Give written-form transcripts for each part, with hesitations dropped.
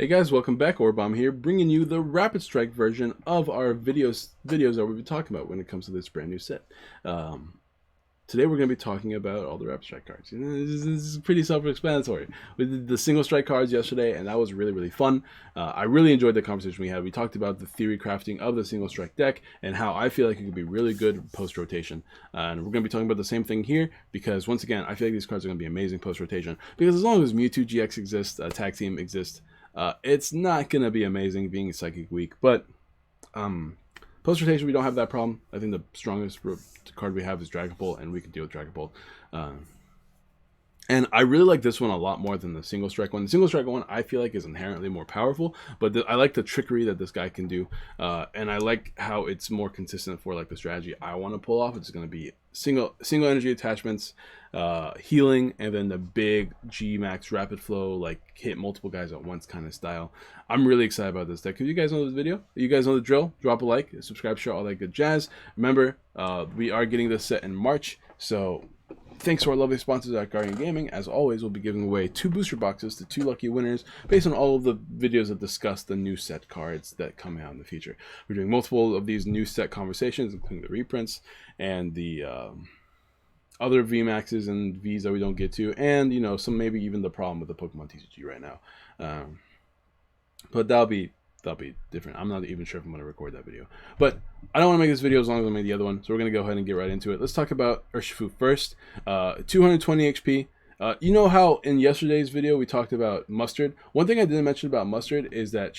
Hey guys, welcome back. Orbom here, bringing you the Rapid Strike version of our videos that we've been talking about when it comes to this brand new set. Um, Today we're going to be talking about all the Rapid Strike cards. This is pretty self-explanatory. We did the single strike cards yesterday, and that was really fun. I really enjoyed the conversation we had. We talked about the theory crafting of the single strike deck and how I feel like it could be really good post-rotation. And we're going to be talking about the same thing here because, once again, I feel like these cards are going to be amazing post-rotation. Because as long as Mewtwo GX exists, Tag Team exists, it's not going to be amazing being Psychic Weak, but post rotation we don't have that problem. I think the strongest card we have is Dragapult, and we can deal with Dragapult. And I really like this one a lot more than the single strike one. The single strike one I feel like is inherently more powerful, but I like the trickery that this guy can do, and I like how it's more consistent for like the strategy I want to pull off. It's going to be single energy attachments, healing, and then the big G max rapid flow, like hit multiple guys at once kind of style. I'm really excited about this deck. If you guys know this video, you guys know the drill. Drop a like, subscribe, share, all that good jazz. Remember, we are getting this set in March, so thanks to our lovely sponsors at Guardian Gaming. As always, we'll be giving away 2 booster boxes to 2 lucky winners based on all of the videos that discuss the new set cards that come out in the future. We're doing multiple of these new set conversations, including the reprints and the other VMAXs and Vs that we don't get to, and some maybe even the problem with the Pokemon TCG right now. But that'll be different. I'm not even sure if I'm going to record that video, but I don't want to make this video as long as I made the other one, so we're going to go ahead and get right into it. Let's talk about Urshifu first. 220 HP. You know how in yesterday's video we talked about Mustard? One thing I didn't mention about Mustard is that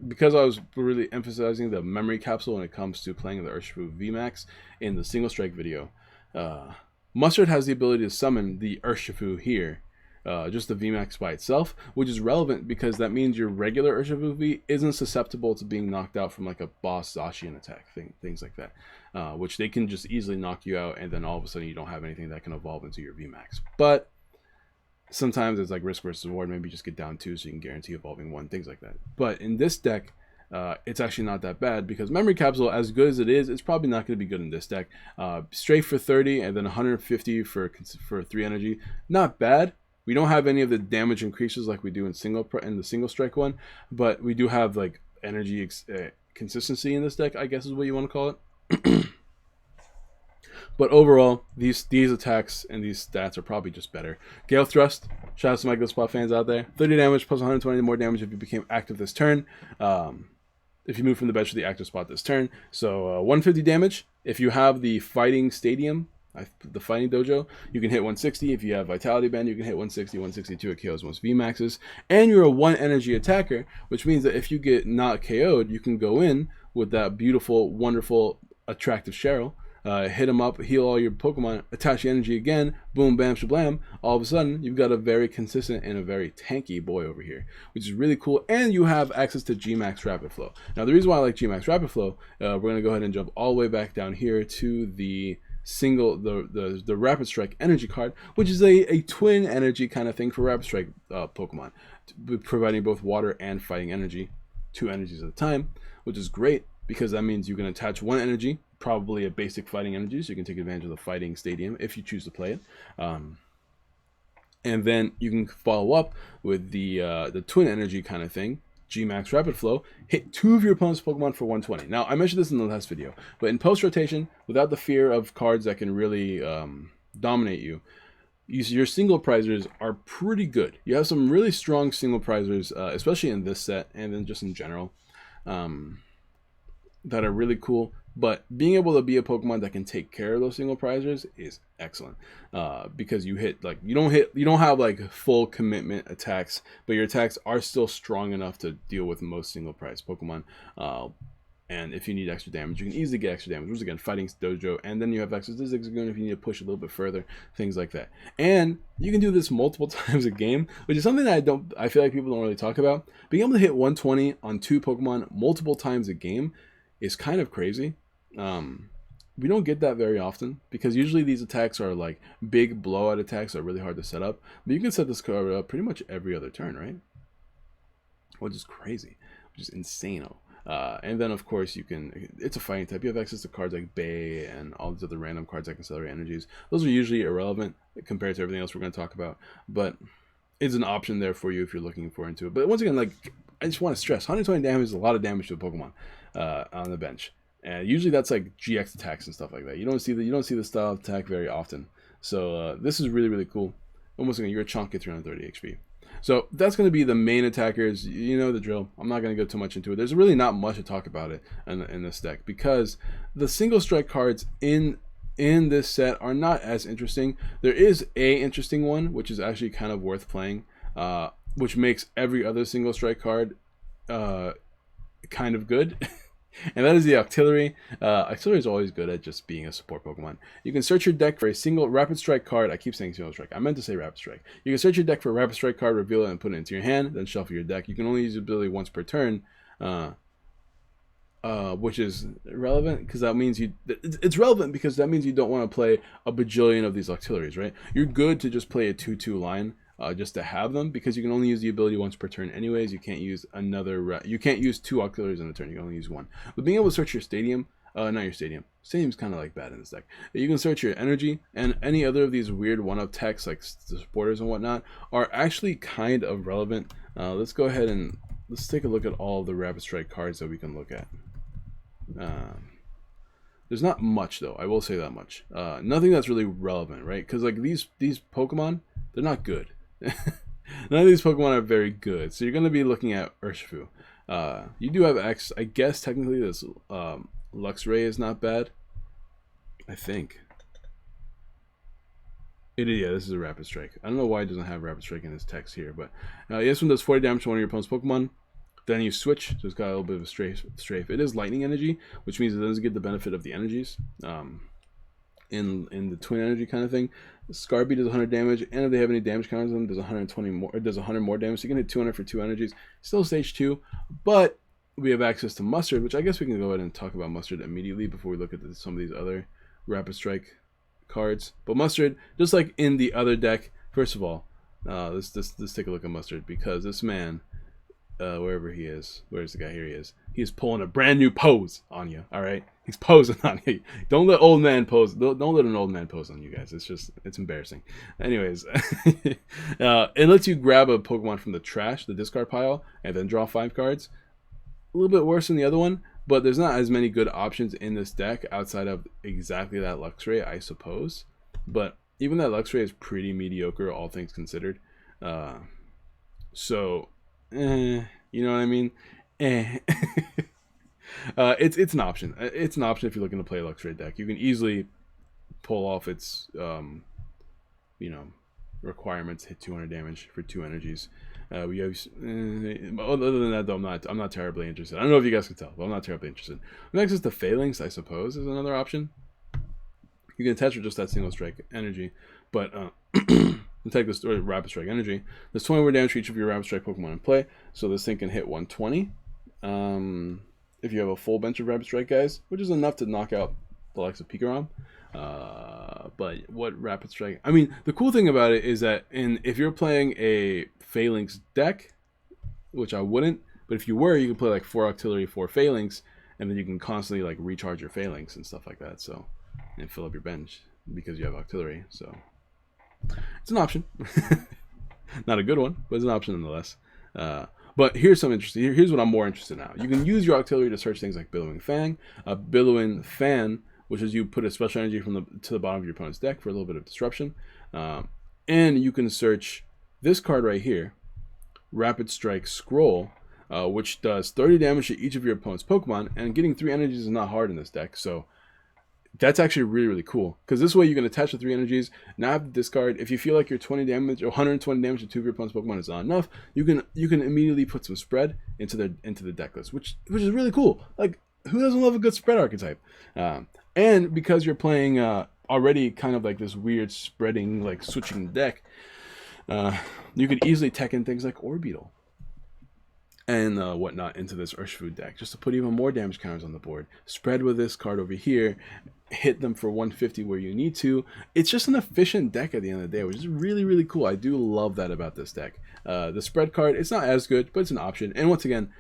because I was really emphasizing the memory capsule when it comes to playing the Urshifu VMAX in the single strike video, Mustard has the ability to summon the Urshifu here. Just the VMAX by itself, which is relevant because that means your regular Urshifu V isn't susceptible to being knocked out from like a boss Zacian attack, things like that, which they can just easily knock you out, and then all of a sudden you don't have anything that can evolve into your VMAX. But sometimes it's like risk versus reward. Maybe just get down 2 so you can guarantee evolving 1, things like that. But in this deck, it's actually not that bad because Memory Capsule, as good as it is, it's probably not going to be good in this deck. Straight for 30 and then 150 for 3 energy, not bad. We don't have any of the damage increases like we do in the single strike one, but we do have like energy consistency in this deck, I guess is what you want to call it. But overall, these attacks and these stats are probably just better. Gale Thrust, shout out to my Good Spot fans out there. 30 damage plus 120 more damage if you became active this turn. If you move from the bench to the active spot this turn. So 150 damage. If you have the Fighting Stadium, the Fighting Dojo, you can hit 160. If you have Vitality Band, you can hit 160, 162. It KOs most VMAXs. And you're a 1 energy attacker, which means that if you get not KO'd, you can go in with that beautiful, wonderful, attractive Cheryl, hit him up, heal all your Pokemon, attach the energy again, boom, bam, shablam. All of a sudden, you've got a very consistent and a very tanky boy over here, which is really cool. And you have access to Gmax Rapid Flow. Now, the reason why I like Gmax Rapid Flow, we're going to go ahead and jump all the way back down here to the the Rapid Strike energy card, which is a twin energy kind of thing for Rapid Strike Pokemon, providing both water and fighting energy, 2 energies at a time, which is great because that means you can attach 1 energy, probably a basic fighting energy, so you can take advantage of the Fighting Stadium if you choose to play it. And then you can follow up with the twin energy kind of thing, Gmax Rapid Flow, hit 2 of your opponent's Pokemon for 120. Now, I mentioned this in the last video, but in post-rotation, without the fear of cards that can really dominate you, your single prizers are pretty good. You have some really strong single prizers, especially in this set, and then just in general, that are really cool. But being able to be a Pokemon that can take care of those single prizers is excellent, because you don't have like full commitment attacks, but your attacks are still strong enough to deal with most single prize Pokemon. And if you need extra damage, you can easily get extra damage. Which again, Fighting Dojo, and then you have access to Zigzagoon if you need to push a little bit further, things like that. And you can do this multiple times a game, which is something that I feel like people don't really talk about. Being able to hit 120 on 2 Pokemon multiple times a game is kind of crazy. We don't get that very often because usually these attacks are like big blowout attacks that are really hard to set up. But you can set this card up pretty much every other turn, right? Which is crazy, which is insane. And then of course it's a fighting type. You have access to cards like Bay and all these other random cards that can accelerate energies. Those are usually irrelevant compared to everything else we're going to talk about. But is an option there for you if you're looking for into it. But once again, like I just want to stress, 120 damage is a lot of damage to a Pokemon on the bench, and usually that's like GX attacks and stuff like that. You don't see the style of attack very often. So this is really cool. Almost again, you're a chunk at 330 HP. So that's going to be the main attackers. You know the drill. I'm not going to go too much into it. There's really not much to talk about it in this deck because the single strike cards in this set are not as interesting. There is a interesting one, which is actually kind of worth playing, which makes every other single strike card kind of good. And that is the Octillery. Octillery is always good at just being a support Pokemon. You can search your deck for a single Rapid Strike card. I keep saying single strike. I meant to say Rapid Strike. You can search your deck for a Rapid Strike card, reveal it, and put it into your hand, then shuffle your deck. You can only use the ability once per turn, which is relevant because that means it's relevant because that means you don't want to play a bajillion of these Octilleries, right? You're good to just play a 2/2 line. Just to have them because you can only use the ability once per turn anyways. You can't use you can't use 2 Octilleries in a turn. You can only use 1. But being able to search your stadium, not your stadium. Stadium's kind of like bad in this deck. You can search your energy and any other of these weird one-up techs like the supporters and whatnot are actually kind of relevant. Let's go ahead and let's take a look at all the Rapid Strike cards that we can look at. There's not much though. I will say that much. Nothing that's really relevant, right? Because like these Pokemon, they're not good. None of these Pokemon are very good, so you're going to be looking at Urshifu. You do have X. I guess technically this Luxray is not bad. I think it is. Yeah, this is a Rapid Strike. I don't know why it doesn't have Rapid Strike in this text here, but this one does 40 damage to one of your opponent's Pokemon. Then you switch, so it's got a little bit of a strafe. It is lightning energy, which means it doesn't get the benefit of the energies. In the twin energy kind of thing. Scarby does 100 damage, and if they have any damage counters on them, does 120 more. It does 100 more damage. So you can hit 200 for 2 energies. Still stage 2, but we have access to Mustard, which I guess we can go ahead and talk about Mustard immediately before we look at some of these other Rapid Strike cards. But Mustard, just like in the other deck, first of all, let's take a look at Mustard because this man, wherever he is, where's the guy? Here he is. He's pulling a brand new pose on you. All right, he's posing on you. Don't let old man pose. Don't let an old man pose on you guys. It's embarrassing. Anyways, it lets you grab a Pokemon from the trash, the discard pile, and then draw 5 cards. A little bit worse than the other one, but there's not as many good options in this deck outside of exactly that Luxray, I suppose. But even that Luxray is pretty mediocre, all things considered. So. You know what I mean? It's an option. It's an option if you're looking to play a Luxray deck. You can easily pull off its requirements, hit 200 damage for 2 energies. We have other than that though, I'm not terribly interested. I don't know if you guys can tell, but I'm not terribly interested. Next is the Phalanx, I suppose, is another option. You can attach with just that single strike energy, but take this Rapid Strike energy. There's 20 more damage for each of your Rapid Strike Pokemon in play, so this thing can hit 120. If you have a full bench of Rapid Strike guys, which is enough to knock out the likes of Pikarom. But what Rapid Strike? I mean, the cool thing about it is that if you're playing a Phalanx deck, which I wouldn't, but if you were, you could play like 4 Octillery, 4 Phalanx, and then you can constantly like recharge your Phalanx and stuff like that. So, and fill up your bench because you have Octillery. So. It's an option. Not a good one, but it's an option nonetheless. But here's some interesting. Here's what I'm more interested in now. You can use your Octillery to search things like Billowing Fang, Billowing Fan, which is you put a special energy to the bottom of your opponent's deck for a little bit of disruption, and you can search this card right here, Rapid Strike Scroll, which does 30 damage to each of your opponent's Pokemon, and getting 3 energies is not hard in this deck. So. That's actually really cool because this way you can attach the 3 energies, not have to discard. If you feel like your 20 damage or 120 damage to 2 of your opponent's Pokemon is not enough, you can immediately put some spread into the deck list, which is really cool. Like, who doesn't love a good spread archetype? And because you're playing already kind of like this weird spreading, like switching deck, you could easily tech in things like Orbeetle and whatnot into this Urshifu deck, just to put even more damage counters on the board. Spread with this card over here, hit them for 150 where you need to. It's just an efficient deck at the end of the day, which is really cool. I do love that about this deck. The spread card, it's not as good, but it's an option. And once again,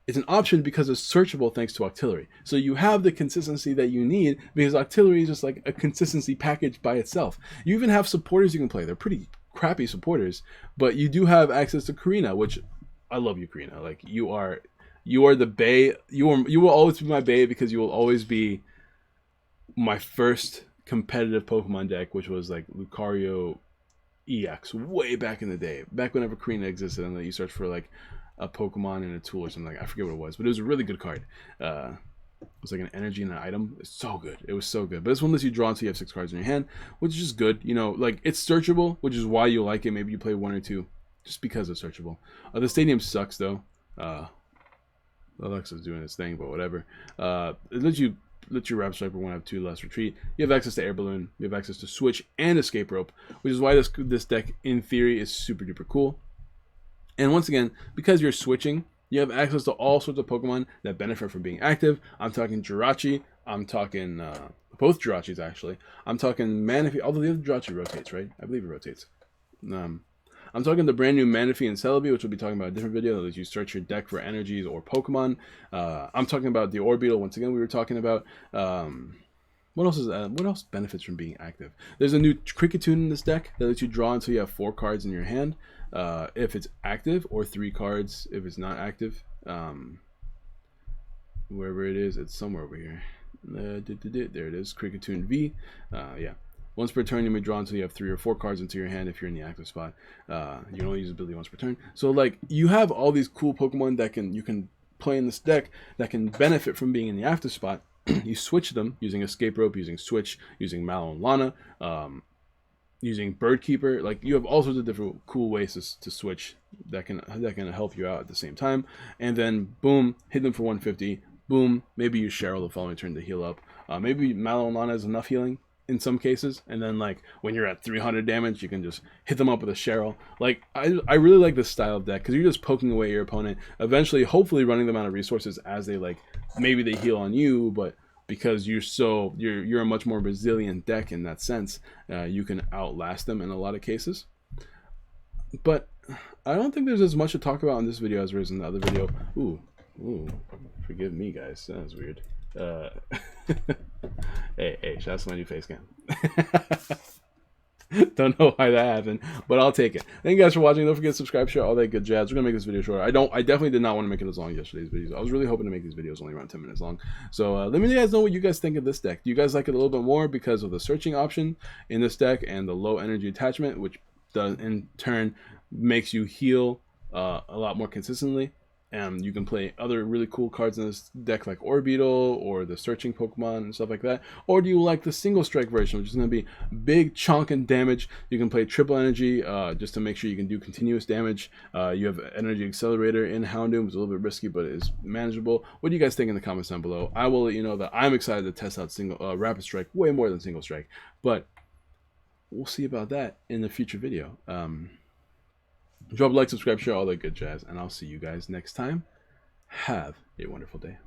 it's an option because it's searchable thanks to Octillery. So you have the consistency that you need because Octillery is just like a consistency package by itself. You even have supporters you can play. They're pretty crappy supporters, but you do have access to Karina, which I love you, Karina. Like you are the bae. You will always be my bae because you will always be my first competitive Pokemon deck, which was like Lucario EX way back in the day, back whenever Karina existed, and then you search for like a Pokemon and a tool or something. Like, I forget what it was, but it was a really good card. It was like an energy and an item. It's so good. It was so good. But this one lets you draw until you have 6 cards in your hand, which is just good. You know, like it's searchable, which is why you like it. Maybe you play 1 or 2 just because it's searchable. The stadium sucks though. Alexa's doing his thing, but whatever. It lets you Rapid Striper when I have 2 less retreat. You have access to Air Balloon. You have access to Switch and Escape Rope, which is why this deck in theory is super duper cool. And once again, because you're switching, you have access to all sorts of Pokemon that benefit from being active. I'm talking Jirachi. I'm talking both Jirachis actually. I'm talking Manaphy. Although the other Jirachi rotates, right? I believe it rotates. I'm talking the brand new Manaphy and Celebi, which we'll be talking about in a different video. That lets you search your deck for energies or Pokemon. I'm talking about the Orbeetle. Once again, we were talking about. What else benefits from being active? There's a new Cricketune in this deck that lets you draw until you have 4 cards in your hand, if it's active, or 3 cards if it's not active. Wherever it is, it's somewhere over here. There it is, Cricketune V. Yeah. Once per turn, you may draw until you have 3 or 4 cards into your hand if you're in the active spot. You can only use ability once per turn. So, like, you have all these cool Pokemon that you can play in this deck that can benefit from being in the active spot. You switch them using Escape Rope, using Switch, using Mallow and Lana, using Bird Keeper. Like, you have all sorts of different cool ways to switch that can help you out at the same time. And then, boom, hit them for 150. Boom, maybe use Cheryl the following turn to heal up. Maybe Mallow and Lana has enough healing in some cases, and then like when you're at 300 damage, you can just hit them up with a Cheryl. Like, I really like this style of deck because you're just poking away your opponent, eventually hopefully running them out of resources as they like maybe they heal on you, but because you're a much more resilient deck in that sense, you can outlast them in a lot of cases. But I don't think there's as much to talk about in this video as there is in the other video. Ooh, forgive me guys, that was weird. Hey, shout out to my new face cam. Don't know why that happened, but I'll take it. Thank you guys for watching. Don't forget to subscribe, share, all that good jazz. We're gonna make this video shorter. I definitely did not want to make it as long as yesterday's videos. I was really hoping to make these videos only around 10 minutes long. So let me guys know what you guys think of this deck. Do you guys like it a little bit more because of the searching option in this deck and the low energy attachment, which does in turn makes you heal a lot more consistently? And you can play other really cool cards in this deck like Orbeetle or the searching Pokemon and stuff like that. Or do you like the single strike version, which is going to be big chunk and damage? You can play triple energy just to make sure you can do continuous damage. You have energy accelerator in Houndoom. It's a little bit risky, but it's manageable. What do you guys think in the comments down below? I will let you know that I'm excited to test out Rapid Strike way more than single strike. But we'll see about that in the future video. Drop a like, subscribe, share, all that good jazz, and I'll see you guys next time. Have a wonderful day.